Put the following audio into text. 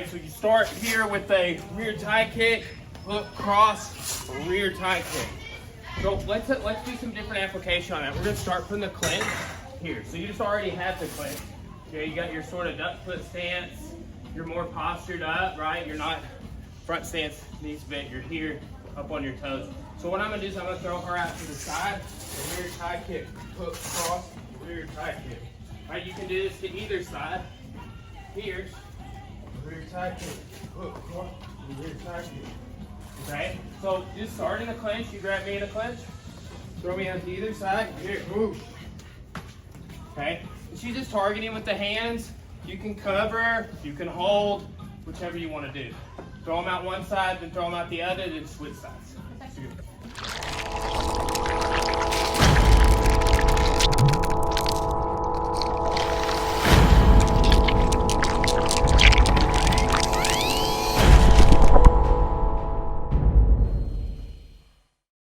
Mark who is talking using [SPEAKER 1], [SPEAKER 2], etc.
[SPEAKER 1] right, so you start here with a rear tie kick, hook, cross, rear tie kick. So let's do some different application on that. We're gonna start from the clinch here. So you just already have the clinch. Okay, you got your sort of duck foot stance. You're more postured up, right? You're not front stance knees bent. You're here up on your toes. So what I'm gonna do is I'm gonna throw her out to the side, the rear tie kick, hook, cross, rear tie kick. All right, you can do this to either side. Here, rear tie kick, hook, cross, rear tie kick. Okay, so just start in the clinch. You grab me in a clinch, throw me out to either side. Here, move. Okay, and she's just targeting with the hands. You can cover, you can hold, whichever you want to do. Throw them out one side, then throw them out the other, then switch sides.